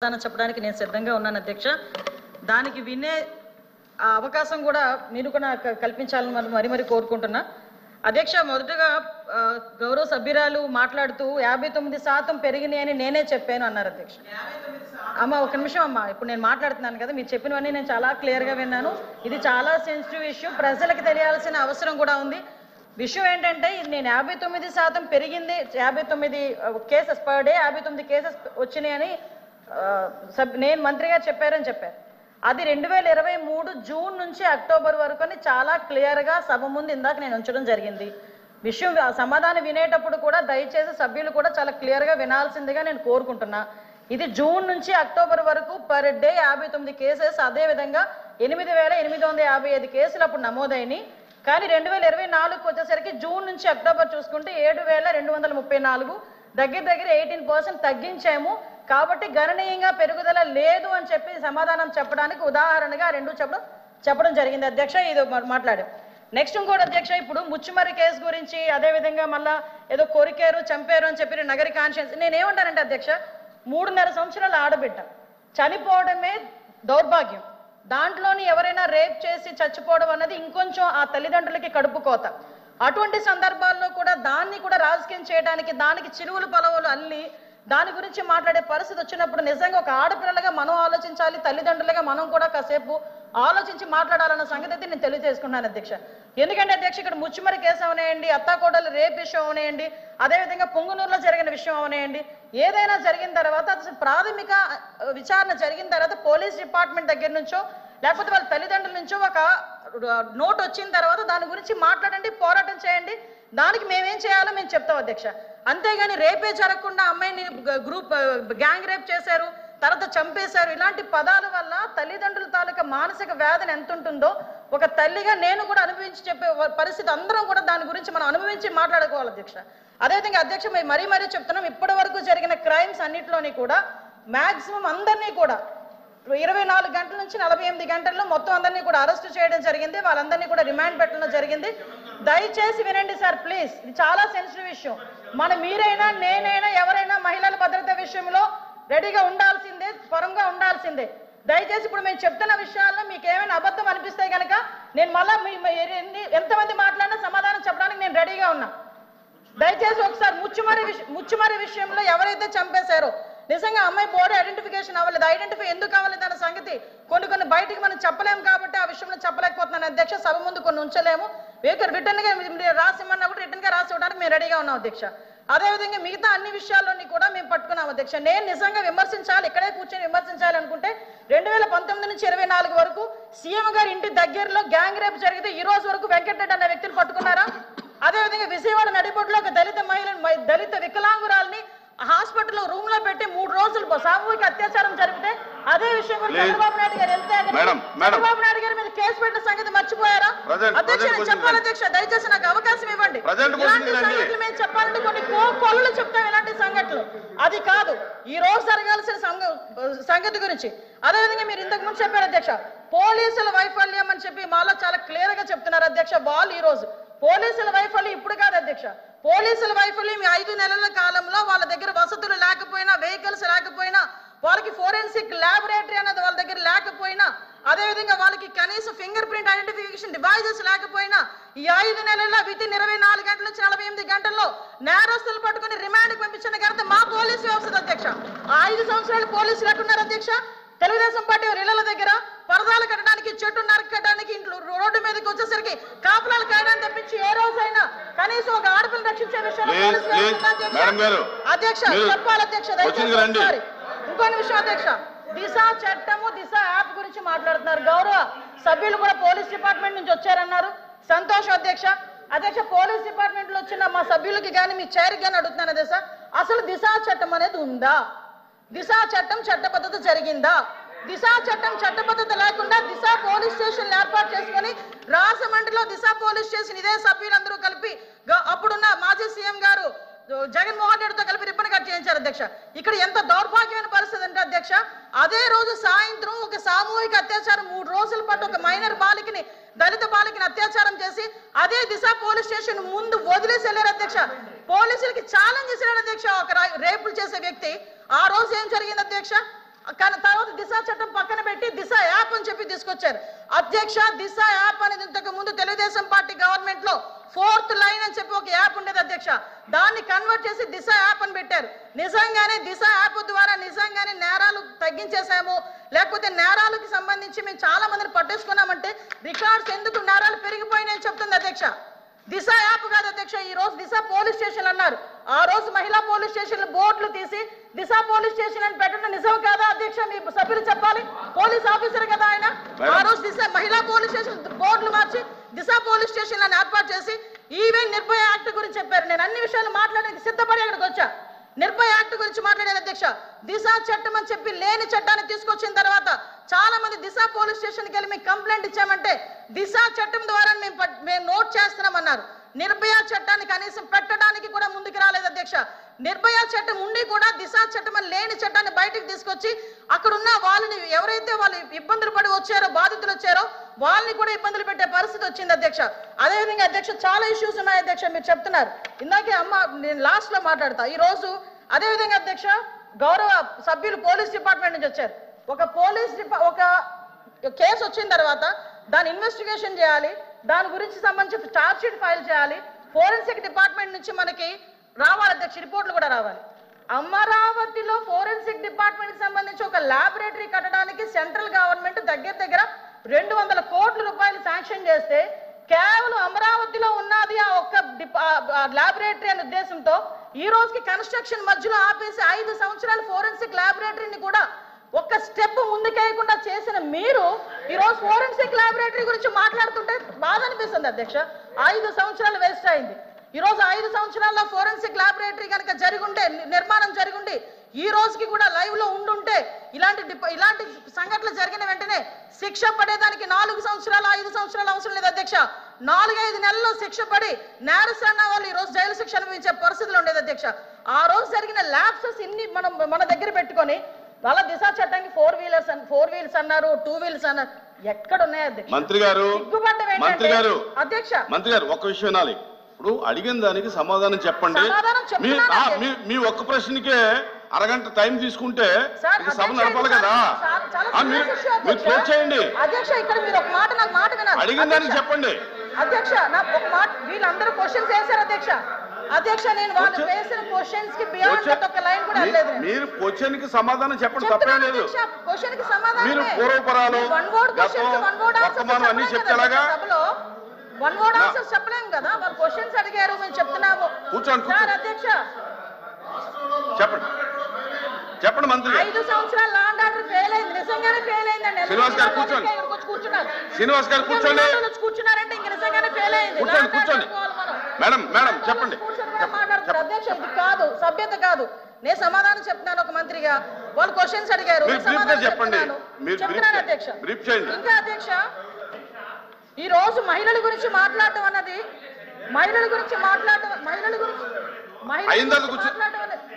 చెప్పడానికి నేను సిద్ధంగా ఉన్నాను అధ్యక్ష. దానికి వినే అవకాశం కూడా మీరు కూడా కల్పించాలని మరి కోరుకుంటున్నా అధ్యక్ష. మొదటగా గౌరవ సభ్యురాలు మాట్లాడుతూ 59% పెరిగినాయి అని నేనే చెప్పాను అన్నారు అధ్యక్ష. అమ్మ ఒక నిమిషం అమ్మ, ఇప్పుడు నేను మాట్లాడుతున్నాను కదా, మీరు చెప్పినవన్నీ నేను చాలా క్లియర్గా విన్నాను. ఇది చాలా సెన్సిటివ్ ఇష్యూ, ప్రజలకు తెలియాల్సిన అవసరం కూడా ఉంది. విషయం ఏంటంటే నేను 59% పెరిగింది, 59 కేసెస్ పర్ డే 59 కేసెస్ వచ్చినాయని నేను మంత్రి గారు చెప్పారని చెప్పారు. అది 2023 జూన్ నుంచి అక్టోబర్ వరకు అని చాలా క్లియర్గా సభ ముందు ఇందాక నేను ఉంచడం జరిగింది. విషయం సమాధానం వినేటప్పుడు కూడా దయచేసి సభ్యులు కూడా చాలా క్లియర్గా వినాల్సిందిగా నేను కోరుకుంటున్నా. ఇది జూన్ నుంచి అక్టోబర్ వరకు పర్ డే 59 కేసెస్, అదేవిధంగా 8,855 కేసులు అప్పుడు నమోదైనవి. కానీ 2024 వచ్చేసరికి జూన్ నుంచి అక్టోబర్ చూసుకుంటే 7,234, దగ్గర 18% తగ్గించాము. కాబట్టి గణనీయంగా పెరుగుదల లేదు అని చెప్పి సమాధానం చెప్పడానికి ఉదాహరణగా రెండు చెప్పడం జరిగింది అధ్యక్ష. ఇది మాట్లాడాం. నెక్స్ట్ ఇంకోటి అధ్యక్ష, ఇప్పుడు ముచ్చుమరి కేసు గురించి, అదేవిధంగా మళ్ళా ఏదో కొరికారు చంపారు అని చెప్పి నగరి కాన్షియన్స్. నేనేమంటానంటే అధ్యక్ష, 3.5 సంవత్సరాల ఆడబిడ్డ చనిపోవడమే దౌర్భాగ్యం. దాంట్లోని ఎవరైనా రేప్ చేసి చచ్చిపోవడం అన్నది ఇంకొంచెం ఆ తల్లిదండ్రులకి కడుపు కోత. అటువంటి సందర్భాల్లో కూడా దాన్ని కూడా రాజకీయం చేయడానికి, దానికి చిరువులు పలవులు అల్లి దాని గురించి మాట్లాడే పరిస్థితి వచ్చినప్పుడు నిజంగా ఒక ఆడపిల్లలుగా మనం ఆలోచించాలి, తల్లిదండ్రులుగా మనం కూడా కాసేపు ఆలోచించి మాట్లాడాలన్న సంగతి అయితే నేను తెలియజేసుకున్నాను అధ్యక్ష. ఎందుకంటే అధ్యక్ష, ఇక్కడ ముచ్చుమరి కేసు అవనేయండి, అత్తాకోడలు రేప్ విషయం అవనేయండి, అదేవిధంగా పొంగునూరులో జరిగిన విషయం అవనేయండి, ఏదైనా జరిగిన తర్వాత అసలు ప్రాథమిక విచారణ జరిగిన తర్వాత పోలీస్ డిపార్ట్మెంట్ దగ్గర నుంచో లేకపోతే వాళ్ళ తల్లిదండ్రుల నుంచో ఒక నోట్ వచ్చిన తర్వాత దాని గురించి మాట్లాడండి, పోరాటం చేయండి. దానికి మేమేం చేయాలో మేము చెప్తాం అధ్యక్ష. అంతేగాని రేపే జరగకుండా అమ్మాయిని గ్యాంగ్ రేప్ చేశారు, తర్వాత చంపేశారు, ఇలాంటి పదాల వల్ల తల్లిదండ్రుల తాలూకా మానసిక వేదన ఎంత ఉంటుందో ఒక తల్లిగా నేను కూడా అనుభవించి చెప్పే పరిస్థితి అందరం కూడా దాని గురించి మనం అనుభవించి మాట్లాడుకోవాలి అధ్యక్ష. అదేవిధంగా అధ్యక్ష, మరీ చెప్తున్నాం, ఇప్పటి వరకు జరిగిన క్రైమ్స్ అన్నింటిలోని కూడా మ్యాక్సిమం అందరినీ కూడా 24 గంటల నుంచి 48 గంటల్లో మొత్తం అందరినీ కూడా అరెస్ట్ చేయడం జరిగింది. వాళ్ళందరినీ కూడా రిమాండ్ పెట్టడం జరిగింది. దయచేసి వినండి సార్ ప్లీజ్, ఇది చాలా సెన్సిటివ్ విషయం. మీరైనా నేనైనా ఎవరైనా మహిళల భద్రత విషయంలో రెడీగా ఉండాల్సిందే, పరంగా ఉండాల్సిందే. దయచేసి ఇప్పుడు మేము చెప్తున్న విషయాల్లో మీకు ఏమైనా అబద్ధం అనిపిస్తే కనుక నేను మళ్ళా ఎంతమంది మాట్లాడినా సమాధానం చెప్పడానికి నేను రెడీగా ఉన్నా. దయచేసి ఒకసారి ముచ్చుమరి విషయంలో ఎవరైతే చంపేశారో నిజంగా అమ్మాయి బాడీ ఐడెంటిఫికేషన్ అవ్వలేదు. ఐడెంటిఫై ఎందుకు అవ్వలేదు అన్న సంగతి కొన్ని బయటికి మనం చెప్పలేము కాబట్టి ఆ విషయంలో చెప్పలేకపోతున్నాను అధ్యక్ష. సభ ముందు కొన్ని ఉంచలేము. రిటర్న్గా రాసిమన్నా కూడా రిటర్న్గా రాసి ఇవ్వడానికి మేము రెడీగా ఉన్నాం అధ్యక్ష. అదేవిధంగా మిగతా అన్ని విషయాల్లోని కూడా మేము పట్టుకున్నాం అధ్యక్ష. నేను నిజంగా విమర్శించాలి, ఇక్కడే కూర్చొని విమర్శించాలి అనుకుంటే 2019 నుంచి 24 వరకు సీఎం గారి ఇంటి దగ్గరలో గ్యాంగ్ రేప్ జరిగితే ఈ రోజు వరకు వెంకటరెడ్డి అన్న వ్యక్తిని పట్టుకున్నారా? అదేవిధంగా విజయవాడ నడిబొడ్డులో ఒక దళిత వికలాంగురాల్ని హాస్పిటల్లో రూమ్ లో పెట్టి 3 రోజులు సామూహిక అత్యాచారం జరిగితే అదే విషయం కూడా చంద్రబాబు నాయుడు గారు వెళ్తే చంద్రబాబు నాయుడు గారి మీద కేసు పెట్టిన సంగతి మర్చిపోయారా అధ్యక్ష? నేను చెప్పాలి అధ్యక్ష, దయచేసి నాకు అవకాశం ఇవ్వండి. ఇలాంటి సంఘటనలు మేము చెప్పాలంటే కొన్ని కొలులు చెప్తాం, ఇలాంటి సంఘటనలు అది కాదు ఈ రోజు జరగాల్సిన సంగతి గురించి. అదేవిధంగా మీరు ఇంతకు ముందు చెప్పారు అధ్యక్ష, పోలీసుల వైఫల్యం అని చెప్పి మాలో చాలా క్లియర్ గా చెప్తున్నారు అధ్యక్ష. వాళ్ళు ఈ రోజు పోలీసుల వైఫల్యం ఇప్పుడు కాదు అధ్యక్ష, పోలీసుల వైఫల్యం 5 నెలల కాలంలో వాళ్ళ దగ్గర వసతులు లేకపోయినా, వెహికల్స్ లేకపోయినా, వాళ్ళకి ఫోరెన్సిక్ ల్యాబొరేటరీ అనేది వాళ్ళ దగ్గర లేకపోయినా, అదేవిధంగా వాళ్ళకి కనీసం ఫింగర్ ప్రింట్ ఐడెంటిఫికేషన్ డివైజెస్ లేకపోయినా ఈ 5 నెలల్లో వితిన్ 24 గంటల నుంచి 48 గంటల్లో నేరస్తులు పట్టుకుని రిమాండ్కి పంపించిన ఘనత మా పోలీసు వ్యవస్థ అధ్యక్ష. 5 సంవత్సరాలు పోలీసులు ఎట్టున్నారు అధ్యక్ష? తెలుగుదేశం పార్టీ ఇళ్ల దగ్గర పరదాలు కట్టడానికి, చెట్టు నరకడానికి, ఇంట్లో రోడ్డు మీదకి వచ్చేసరికి కాపులాలు కాయడానికి తప్పించి ఏ రోజైనా కనీసం ఒక ఆడపిల్లని రక్షించే విషయంలో అధ్యక్ష చెప్పాలి అధ్యక్ష. దయచేసి ఇంకొన్ని విషయం అధ్యక్ష, దిశ చట్టము, దిశ యాప్ గురించి మాట్లాడుతున్నారు. గౌరవ సభ్యులు కూడా పోలీస్ డిపార్ట్మెంట్ నుంచి వచ్చారన్నారు, సంతోషం అధ్యక్ష. అధ్యక్ష, పోలీస్ డిపార్ట్మెంట్ లో వచ్చిన మా సభ్యులకి కానీ మీ చైర్కి కానీ అడుగుతున్నాను అధ్యక్ష, అసలు దిశ చట్టం అనేది ఉందా? దిశ చట్టం చట్టబద్ధత జరిగిందా? దిశ చట్టం చట్టబద్ధత లేకుండా దిశ పోలీస్ స్టేషన్ ఏర్పాటు చేసుకుని రాజమండ్రిలో దిశ పోలీస్ స్టేషన్ ఇదే సభ్యులందరూ కలిపి అప్పుడున్న మాజీ సీఎం గారు జగన్మోహన్ రెడ్డితో కలిపి రిబ్బన్ కట్ చేయించారు అధ్యక్ష. ఇక్కడ ఎంత దౌర్భాగ్యమైన పరిస్థితి అంటే అధ్యక్ష, అదే రోజు సాయంత్రం ఒక సామూహిక అత్యాచారం 3 రోజుల పాటు ఒక మైనర్ బాలికని, దళిత బాలికని అత్యాచారం చేసి అదే దిశ పోలీస్ స్టేషన్ ముందు వదిలేసి వెళ్ళారు అధ్యక్ష. పోలీసులకి ఛాలెంజ్ చేశారు అధ్యక్ష. ఒక రేపులు చేసే వ్యక్తి ఆ రోజు ఏం జరిగింది అధ్యక్ష? కానీ తర్వాత దిశ చట్టం పక్కన పెట్టి దిశ యాప్ అని చెప్పి తీసుకొచ్చారు. అధ్యక్ష, దిశ యాప్ అనేది ఇంతకు ముందు తెలుగుదేశం పార్టీ గవర్నమెంట్ లో 4th లైన్ అని చెప్పి ఒక యాప్ ఉండేది అధ్యక్ష. దాన్ని కన్వర్ట్ చేసి దిశ యాప్ అని పెట్టారు. నిజంగానే దిశ యాప్ ద్వారా నిజంగానే నేరాలు తగ్గించేసాము, లేకపోతే నేరాలకు సంబంధించి మేము చాలా మందిని పట్టేసుకున్నామంటే రికార్డ్స్ ఎందుకు నేరాలు పెరిగిపోయినాయని చెప్తుంది అధ్యక్ష. దిశ యాప్ కాదు అధ్యక్ష, ఈ రోజు దిశ పోలీస్ స్టేషన్ అన్నారు. ఆ రోజు మహిళా పోలీస్ స్టేషన్ బోర్డులు తీసి దిశ పోలీస్ స్టేషన్ అని పెట్టడం నిజం కాదా అధ్యక్ష? మీ సభ్యులు చెప్పాలి, పోలీస్ ఆఫీసర్ కదా ఆయన. ఆ రోజు దిశ మహిళా పోలీస్ స్టేషన్ బోర్డులు మార్చి దిశ పోలీస్ స్టేషన్ అని ఏర్పాటు చేసి ఈవెన్ నిర్భయ యాక్ట్ గురించి చెప్పారు. నేను అన్ని విషయాలు మాట్లాడడానికి సిద్ధపడి అక్కడికి వచ్చా. నిర్భయ యాక్ట్ గురించి మాట్లాడారు అధ్యక్ష. దిశ చట్టం అని చెప్పి లేని చట్టాన్ని తీసుకొచ్చిన తర్వాత చాలా మంది దిశ పోలీస్ స్టేషన్కి వెళ్ళి మేము కంప్లైంట్ ఇచ్చామంటే దిశ చట్టం ద్వారా మేము నోట్ చేస్తున్నామన్నారు. నిర్భయ చట్టాన్ని కనీసం పెట్టడానికి కూడా ముందుకు రాలేదు అధ్యక్ష. నిర్భయ చట్టం ఉండి కూడా దిశ చట్టం అని లేని చట్టాన్ని బయటకు తీసుకొచ్చి అక్కడున్న వాళ్ళని ఎవరైతే వాళ్ళు ఇబ్బందులు పడి వచ్చారో, బాధితులు వచ్చారో వాళ్ళని కూడా ఇబ్బందులు పెట్టే పరిస్థితి వచ్చింది అధ్యక్ష. అదేవిధంగా అధ్యక్ష చాలా ఇష్యూస్ ఉన్నాయి అధ్యక్ష, మీరు చెప్తున్నారు. ఇందాకే నేను లాస్ట్ లో మాట్లాడతా. ఈ రోజు అదేవిధంగా అధ్యక్ష, గౌరవ సభ్యులు పోలీస్ డిపార్ట్మెంట్ నుంచి వచ్చారు. ఒక కేసు వచ్చిన తర్వాత దాని ఇన్వెస్టిగేషన్ చేయాలి, దాని గురించి సంబంధించి ఛార్జ్ షీట్ ఫైల్ చేయాలి, ఫోరెన్సిక్ డిపార్ట్మెంట్ నుంచి మనకి రావాలి అధ్యక్ష, రిపోర్ట్లు కూడా రావాలి. అమరావతిలో ఫోరెన్సిక్ డిపార్ట్మెంట్ సంబంధించి ఒక ల్యాబొరేటరీ కట్టడానికి సెంట్రల్ గవర్నమెంట్ దగ్గర 200 కోట్ల రూపాయలు శాంక్షన్ చేస్తే కేవలం అమరావతిలో ఉన్నది ఆ ఒక్క ల్యాబొరేటరీ అనే ఉద్దేశంతో ఈ రోజుకి కన్స్ట్రక్షన్ మధ్యలో ఆపేసి 5 సంవత్సరాల ఫోరెన్సిక్ ల్యాబొరేటరీని కూడా ఒక్క స్టెప్ ముందుకేయకుండా చేసిన మీరు ఈ రోజు ఫోరెన్సిక్ ల్యాబొరేటరీ గురించి మాట్లాడుతుంటే బాధ అనిపిస్తుంది అధ్యక్ష. 5 సంవత్సరాలు వేస్ట్ అయింది. ఈ రోజు 5 సంవత్సరాల్లో ఫోరెన్సిక్ ల్యాబొరేటరీ కనుక జరిగుంటే, నిర్మాణం జరిగుండి ఈ రోజుకి కూడా లైవ్ లో ఉండుంటే ఇలాంటి సంఘటనలు జరిగిన వెంటనే శిక్ష పడేదానికి 4 సంవత్సరాలు 5 సంవత్సరాలు అవసరం లేదు అధ్యక్ష. 4-5 నెలల్లో శిక్ష పడి నేరస్తున్న వాళ్ళు ఈ రోజు జైలు శిక్ష అనుభవించే పరిస్థితులు ఉండేది అధ్యక్ష. ఆ రోజు జరిగిన ల్యాప్సెస్ ఇన్ని మన దగ్గర పెట్టుకొని వాళ్ళ దిశ చట్టానికి 4 వీల్స్ అన్నారు, 2 వీల్స్ అన్నారు. ఎక్కడ ఉన్నాయి అధ్యక్ష? మంత్రి గారు ఒక్క విషయం వినాలి. ఇప్పుడు అడిగిన దానికి సమాధానం చెప్పండి. మీ ఒక్క ప్రశ్నకే అరగంట టైం తీసుకుంటే సభ నడపాలి కదా. మీరు క్లోజ్ చేయండి. అధ్యక్ష, ఇక్కడ మీరు ఒక మాట నాకు మాట వినాలి. అడిగిన దానికి చెప్పండి అధ్యక్ష. నాకు ఒక మాట, వీళ్ళందరూ క్వశ్చన్స్ వేశారు అధ్యక్ష. అధ్యక్ష, నేను వాళ్ళు వేసిన క్వశ్చన్స్ కి బియాండ్ ఒక లైన్ కూడా లేదు. మీరు క్వశ్చన్ కి సమాధానం చెప్పండి, తప్పేం లేదు. క్వశ్చన్ కి సమాధానం మీరు పూర్వపరాలు వర్తమానం అన్ని చెప్తేలాగా సభలో 1 వర్డ్ ఆన్సర్స్ చెప్పలేం కదా. వాళ్ళు క్వశ్చన్స్ అడిగారు, మేము చెప్తున్నాము. కూర్చోండి సార్ అధ్యక్ష, చెప్పండి మంత్రి. 5 సంవత్సరాలు లా అండ్ ఆర్డర్ ఫెయిల్ అయింది, నిజంగానే ఫెయిల్ అయిందండి. శ్రీనివాస్ గారు కూర్చోండి. శ్రీనివాస్ గారు కూర్చోండి. కూర్చున్నారంటే ఇంక నిజంగానే ఫెయిల్ అయింది. కూర్చోండి. మేడం చెప్పండి. మాట్లాడుతున్నారు అధ్యక్ష, ఇది కాదు, సభ్యత కాదు. నేను సమాధానం చెప్తున్నాను ఒక మంత్రిగా. వాళ్ళు క్వశ్చన్స్ అడిగారు, చెప్పండి. చెప్తున్నాను అధ్యక్ష. ఇంకా అధ్యక్ష, ఈ రోజు మహిళల గురించి మాట్లాడటం అన్నది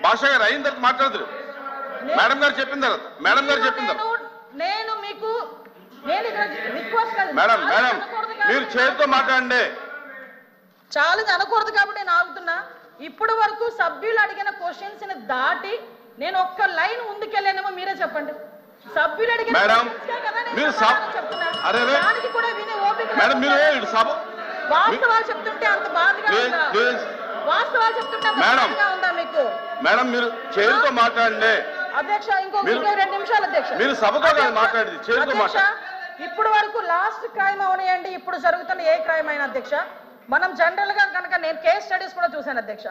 భాష గారు అయిన తర్వాత మాట్లాడదు. మేడం గారు చెప్పిన తర్వాత నేను మీకు రిక్వెస్ట్ మేడం మీరు చేతితో మాట్లాడండి. చాలా అనకూడదు కాబట్టి నేను ఆగుతున్నా. ఇప్పటి వరకు సభ్యులు అడిగిన క్వశ్చన్స్ ని దాటి నేను ఒక్క లైన్ ముందుకెళ్ళానేమో మీరే చెప్పండి. సభ్యులు అడిగిన వాస్తవాలు చెప్తుంటే అంత బాధగా ఉందా? వాస్తవాలు చెప్తుంటే ఉందా మీకు? మేడం మీరు చేతితో మాట్లాడండి అధ్యక్ష. ఇంకో 2 నిమిషాలు అధ్యక్ష. మీరు సభతో మాట్లాడింది చేతితో మాట్లాడండి. ఇప్పుడు వరకు లాస్ట్ క్రైమ్ అవనియండి, ఇప్పుడు జరుగుతున్న ఏ క్రైమ్ అయినా అధ్యక్ష, మనం జనరల్ గా కనుక నేను కేస్ స్టడీస్ కూడా చూశాను అధ్యక్ష.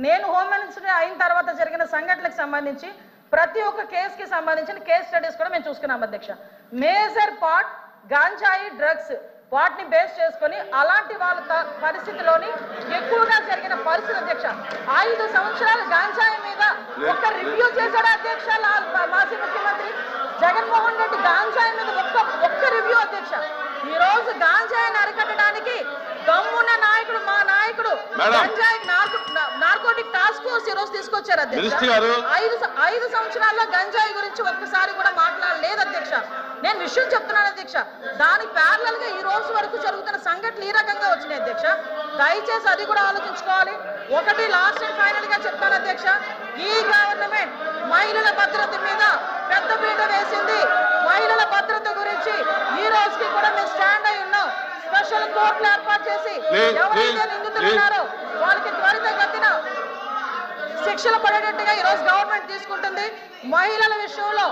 నేను హోమ్ మినిస్టర్ అయిన తర్వాత జరిగిన సంఘటనలకు సంబంధించి ప్రతి ఒక్క కేసుకి సంబంధించిన కేస్ స్టడీస్ కూడా మేము చూసుకున్నాం అధ్యక్ష. మేజర్ పార్ట్ గాంజాయి డ్రగ్స్ వాటిని బేస్ చేసుకొని అలాంటి వాళ్ళ పరిస్థితిలోని ఎక్కువగా జరిగిన పరిస్థితి అధ్యక్ష. 5 సంవత్సరాలు గాంజాయి మీద ఒక్క రివ్యూ చేశాడు అధ్యక్ష మాజీ ముఖ్యమంత్రి జగన్మోహన్ రెడ్డి. గాంజాయి మీద ఒక్క రివ్యూ అధ్యక్ష. ఈ రోజు గాంజాయిని అరికట్టడానికి దమ్మున్న నాయకుడు మా నాయకుడు గంజాయి నార్కోటిక్ టాస్క్ ఫోర్స్ ఈ రోజు తీసుకొచ్చారు అధ్యక్ష. 5 సంవత్సరాల్లో గంజాయి గురించి ఒక్కసారి కూడా మాట్లాడలేదు అధ్యక్ష. నేను విషయం చెప్తున్నాను అధ్యక్ష. దానికి ప్యారలల్ గా ఈ రోజు వరకు జరుగుతున్న సంఘటనలు ఈ రకంగా వచ్చినాయి అధ్యక్ష. దయచేసి అది కూడా ఆలోచించుకోవాలి. ఒకటి లాస్ట్ అండ్ ఫైనల్ గా చెప్తాను అధ్యక్ష, ఈ గవర్నమెంట్ మహిళల భద్రత మీద పెద్దపీట వేసింది. మహిళల భద్రత గురించి ఈ రోజుకి కూడా మేము స్టాండ్ అయి ఉన్నాం. స్పెషల్ కోర్టులు ఏర్పాటు చేసి ఎవరైతే నిందితులు ఉన్నారో వాళ్ళకి త్వరితగతిన శిక్షలు పడేటట్టుగా ఈ రోజు గవర్నమెంట్ తీసుకుంటుంది. మహిళల విషయంలో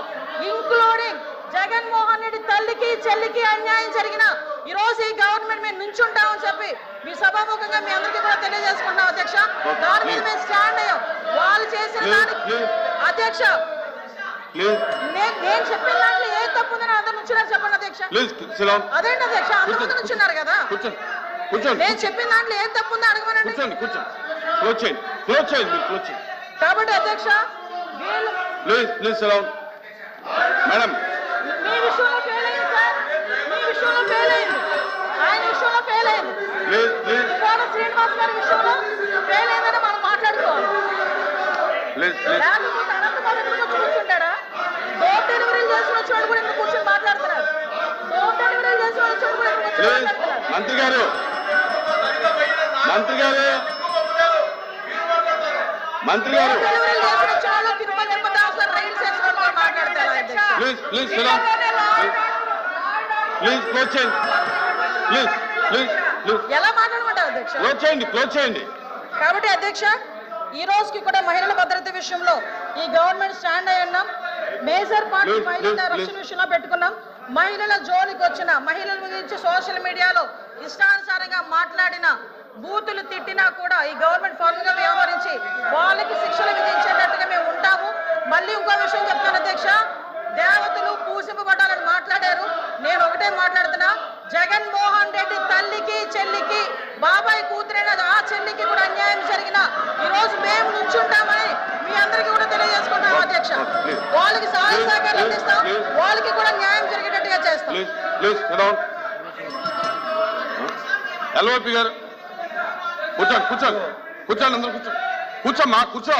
ఇంక్లూడింగ్ జగన్మోహన్ రెడ్డి తల్లికి చెల్లికి అన్యాయం జరిగిన ఈ రోజు ఈ గవర్నమెంట్ మేము నుంచుంటామని చెప్పి మీ సభాముఖంగా మీ అందరికీ కూడా తెలియజేసుకుంటాం అధ్యక్ష. దాని మీద మేము స్టాండ్ అయ్యాం. వాళ్ళు చేసిన దానికి అధ్యక్ష నేను చెప్పిన దాంట్లో ఏ తప్పు ఉందని అందరు నుంచున్నారు చెప్పండి అధ్యక్ష. అదేంటి అధ్యక్ష అందరూ నుంచున్నారు కదా. నేను చెప్పిన దాంట్లో ఏ తప్పు ఉందో అడగమనండి. కాబట్టి అధ్యక్ష మేడం మీ విషయంలో ఫెయిల్ అయింది సార్. మీ విషయంలో ఫెయిల్ అయింది. ఆయన విషయంలో ఫెయిల్ అయింది. కోట శ్రీనివాస్ గారి విషయంలో ఫెయిల్ అయిందని మనం మాట్లాడుకోవాలి. లేకపోతే అనంతబాబు ఎందుకు కూర్చుంటాడా? డోర్ డెలివరీలు చేసిన వచ్చేవాడు కూడా ఎందుకు కూర్చొని మాట్లాడుతున్నారు? డోర్ డెలివరీలు చేసిన వచ్చేవాడు కూడా ఎందుకు కూర్చొని మాట్లాడుతున్నారు? మంత్రి గారు డెలివరీలు చేసిన వచ్చేవాళ్ళు తిరుమల తిరుపతి అవసరం రైలు చేసిన వాళ్ళు మాట్లాడతారు. ఎలా మాట్లాడమంటారు అధ్యక్ష? క్లోజ్ చేయండి. కాబట్టి అధ్యక్ష ఈ రోజుకి కూడా మహిళల భద్రత విషయంలో ఈ గవర్నమెంట్ స్టాండ్ అయి ఉన్నాం. మేజర్ పార్టీ మహిళల రక్షణ విషయంలో పెట్టుకున్నాం. మహిళల జోలికి వచ్చిన మహిళల గురించి సోషల్ మీడియాలో ఇష్టానుసారంగా మాట్లాడిన బూతులు తిట్టినా కూడా ఈ గవర్నమెంట్ ఫార్మ్ గా వ్యవహరించి వాళ్ళకి శిక్షలు విధించేటట్టుగా మేము ఉంటాము. మళ్ళీ ఇంకో విషయం చెప్తాను అధ్యక్ష. దేవతలు పూజింపబడాలని మాట్లాడారు. నేను ఒకటే మాట్లాడుతున్నా. జగన్మోహన్ రెడ్డి తల్లికి చెల్లికి బాబాయ్ కూతురైన ఆ చెల్లికి కూడా అన్యాయం జరిగిన ఈ రోజు మేము నుంచుంటామని మీ అందరికీ కూడా తెలియజేసుకుంటాం అధ్యక్ష. వాళ్ళకి సహాయ సహకారం అందిస్తాం. వాళ్ళకి కూడా న్యాయం జరిగేటట్టుగా చేస్తాం. ఎల్ఓపి గారు కూర్చోండి అందరూ కూర్చోమ్మా కూర్చో.